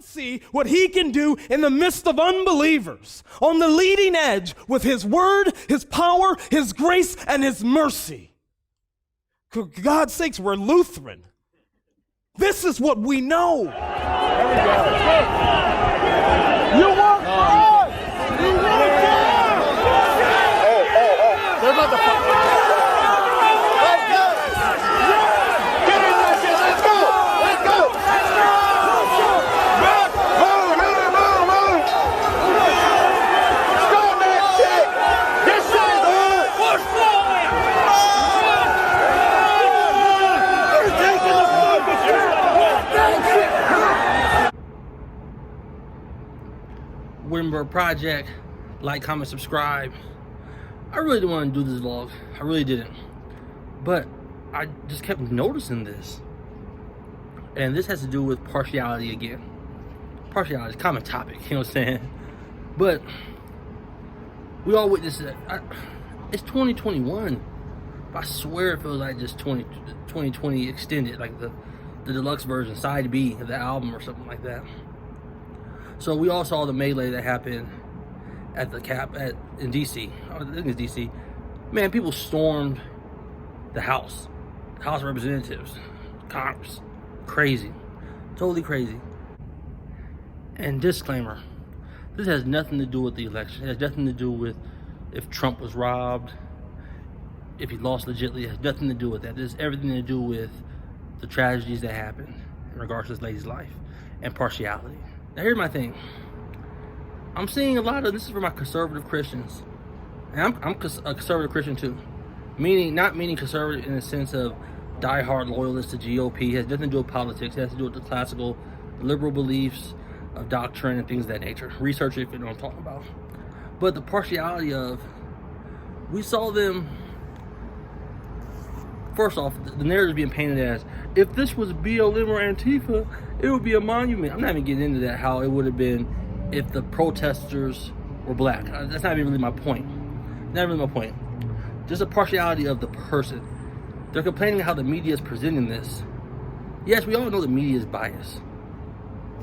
see what he can do in the midst of unbelievers, on the leading edge with his word, his power, his grace, and his mercy. For God's sakes, we're Lutheran. This is what we know. You want God? You want God? They're about to fight. Let's go. Get in that shit. Let's go. Let's go. Let's go. Move. Stop that shit. This shit is good. What's flowing? They're taking the focus. Wittenberg Project, like, comment, subscribe. I really didn't want to do this vlog. I really didn't. But I just kept noticing this. And this has to do with partiality again. Partiality is a common topic, you know what I'm saying? But we all witnessed it. It's 2021. But I swear it feels like just 2020 extended, like the deluxe version, side B of the album or something like that. So we all saw the melee that happened at the in DC. I think it's DC. Man, people stormed the House of Representatives, Congress. Crazy, totally crazy. And disclaimer: this has nothing to do with the election. It has nothing to do with if Trump was robbed, if he lost legitimately. It has nothing to do with that. This has everything to do with the tragedies that happened in regards to this lady's life and partiality. Now here's my thing. I'm seeing a lot of this is for my conservative Christians, and I'm a conservative Christian too, not meaning conservative in the sense of diehard loyalists to GOP. It has nothing to do with politics. It has to do with the classical liberal beliefs of doctrine and things of that nature. Research it if you know what I'm talking about. But the partiality of, we saw them. First off, the narrative being painted as, if this was BLM or Antifa, it would be a monument. I'm not even getting into that, how it would have been if the protesters were black. That's not even really my point. Not really my point. Just a partiality of the person. They're complaining how the media is presenting this. Yes, we all know the media is biased.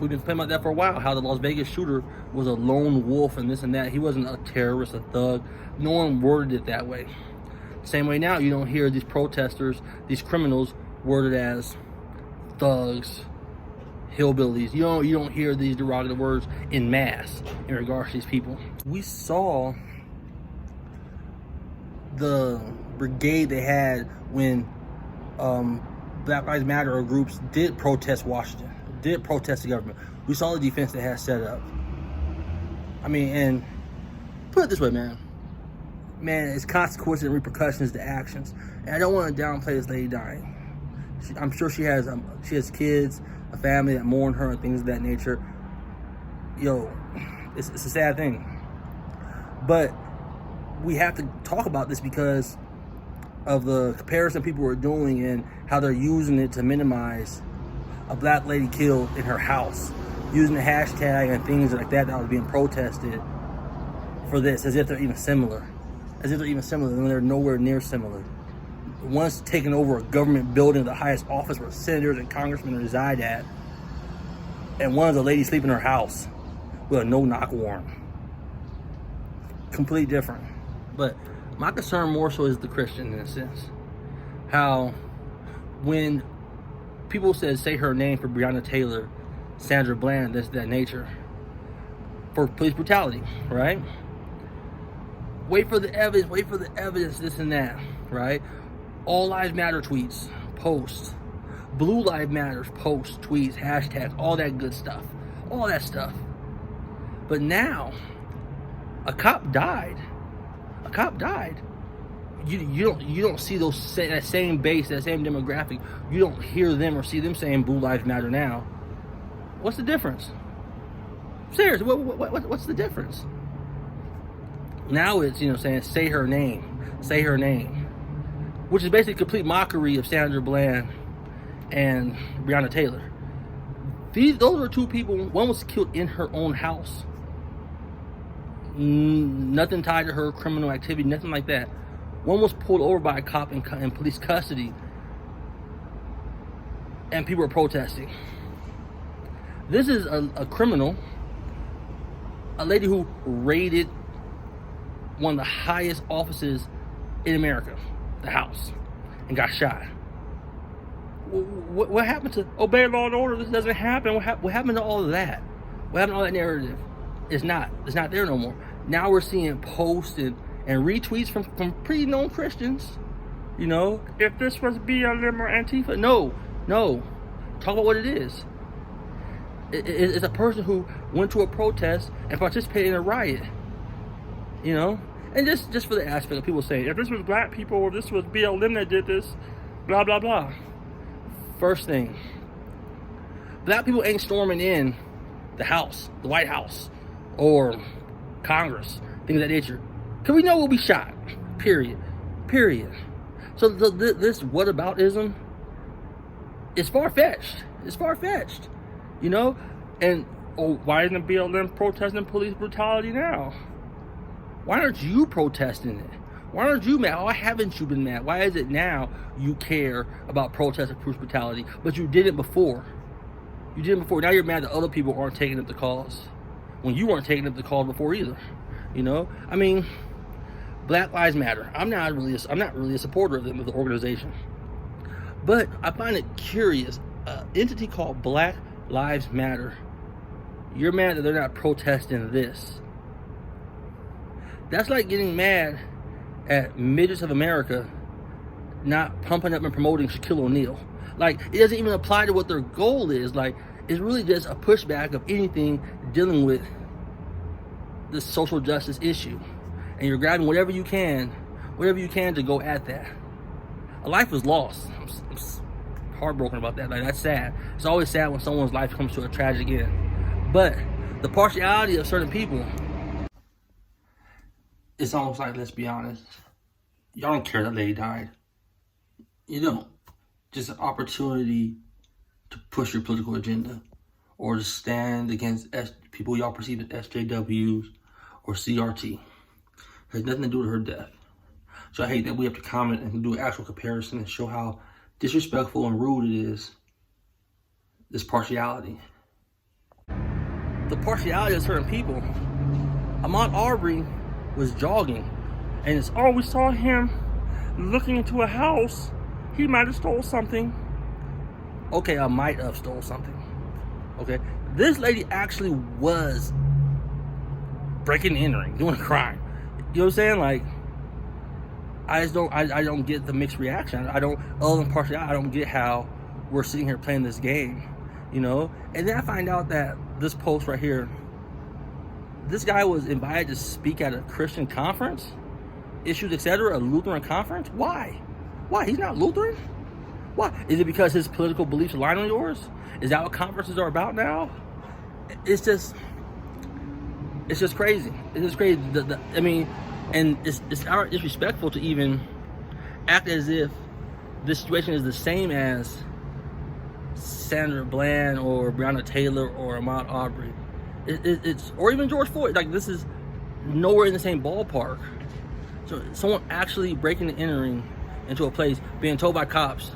We've been complaining about that for a while, how the Las Vegas shooter was a lone wolf and this and that. He wasn't a terrorist, a thug. No one worded it that way. Same way now, you don't hear these protesters, these criminals, worded as thugs, hillbillies. You don't hear these derogatory words in mass in regards to these people. We saw the brigade they had when Black Lives Matter groups did protest Washington, did protest the government. We saw the defense they had set up. I mean, and put it this way, man, it's consequences and repercussions to actions. And I don't want to downplay this lady dying. I'm sure she has kids, a family that mourn her and things of that nature. It's a sad thing. But we have to talk about this because of the comparison people are doing and how they're using it to minimize a black lady killed in her house, using the hashtag and things like that was being protested for this, as if they're even similar. When they're nowhere near similar. One's taking over a government building, the highest office where senators and congressmen reside at, and one is a lady sleeping in her house with a no-knock warrant. Completely different. But my concern more so is the Christian in a sense. How when people say her name for Breonna Taylor, Sandra Bland, this, that nature, for police brutality, right? Wait for the evidence, this and that, right? All Lives Matter tweets, posts. Blue Lives Matters, posts, tweets, hashtags, all that good stuff. All that stuff. But now, a cop died. You don't see that same base, that same demographic. You don't hear them or see them saying Blue Lives Matter now. What's the difference? Seriously, what's the difference? Now it's, saying, say her name, which is basically complete mockery of Sandra Bland and Breonna Taylor. Those are two people. One was killed in her own house. Nothing tied to her criminal activity, nothing like that. One was pulled over by a cop in police custody, and people were protesting. This is a criminal, a lady who raided one of the highest offices in America, the House, and got shot. What happened to obey law and order? This doesn't happen. What happened to all of that? What happened to all that narrative? It's not there no more. Now we're seeing posts and retweets from pretty known Christians. You know, if this was BLM or Antifa, no. Talk about what it is. It's a person who went to a protest and participated in a riot. You know, and just for the aspect of people saying, if this was black people or this was BLM that did this, blah blah blah. First thing, black people ain't storming in the House, the White House, or Congress, things of that nature. Because we know we'll be shot. Period. So this whataboutism is far-fetched. It's far-fetched. You know? And why isn't BLM protesting police brutality now? Why aren't you protesting it? Why aren't you mad? Why haven't you been mad? Why is it now you care about protest and police brutality, but you did it before? Now you're mad that other people aren't taking up the cause when you weren't taking up the cause before either. You know, I mean, Black Lives Matter. I'm not really a supporter of them as an organization, but I find it curious. An entity called Black Lives Matter. You're mad that they're not protesting this. That's like getting mad at Midgets of America not pumping up and promoting Shaquille O'Neal. Like, it doesn't even apply to what their goal is. Like, it's really just a pushback of anything dealing with this social justice issue. And you're grabbing whatever you can to go at that. A life was lost. I'm heartbroken about that. Like, that's sad. It's always sad when someone's life comes to a tragic end. But the partiality of certain people, it's almost like, let's be honest, y'all don't care that lady died. You don't. Just an opportunity to push your political agenda or to stand against people y'all perceive as SJWs or CRT. It has nothing to do with her death. So I hate that we have to comment and do an actual comparison and show how disrespectful and rude it is, this partiality. The partiality of certain people. Ahmaud Arbery was jogging, and it's, oh, we saw him looking into a house. He might have stole something. Okay, I might have stole something. Okay, this lady actually was breaking and entering, doing a crime. You know what I'm saying? Like, I don't get the mixed reaction. Other than partiality, I don't get how we're sitting here playing this game, you know? And then I find out that this post right here, this guy was invited to speak at a Christian conference, issues, etc., a Lutheran conference. Why? He's not Lutheran? Why? Is it because his political beliefs align with yours? Is that what conferences are about now? It's just crazy. It's just crazy. I mean, and it's disrespectful to even act as if this situation is the same as Sandra Bland or Breonna Taylor or Ahmaud Arbery. It's or even George Floyd. Like, this is nowhere in the same ballpark. So someone actually breaking and entering into a place, being told by cops.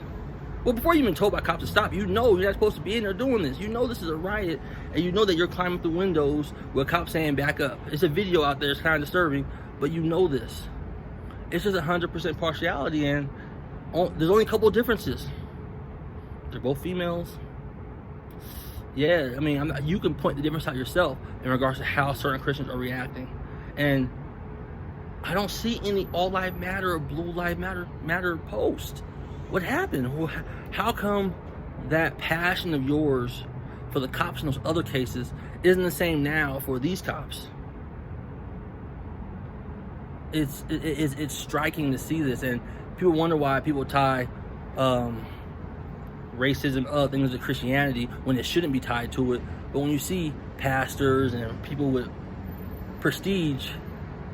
Well, before you even told by cops to stop, you know you're not supposed to be in there doing this. You know this is a riot, and you know that you're climbing through windows with cops saying back up. It's a video out there. It's kind of disturbing, but you know this. It's just 100% partiality, and there's only a couple of differences. They're both females. Yeah, I mean, you can point the difference out yourself in regards to how certain Christians are reacting. And I don't see any All Lives Matter or Blue Lives Matter post. What happened? How come that passion of yours for the cops in those other cases isn't the same now for these cops? It's striking to see this, and people wonder why people tie racism, other things to Christianity when it shouldn't be tied to it. But when you see pastors and people with prestige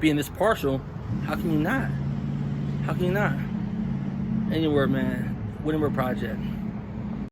being this partial, how can you not? How can you not? Anywhere, man. Whatever project.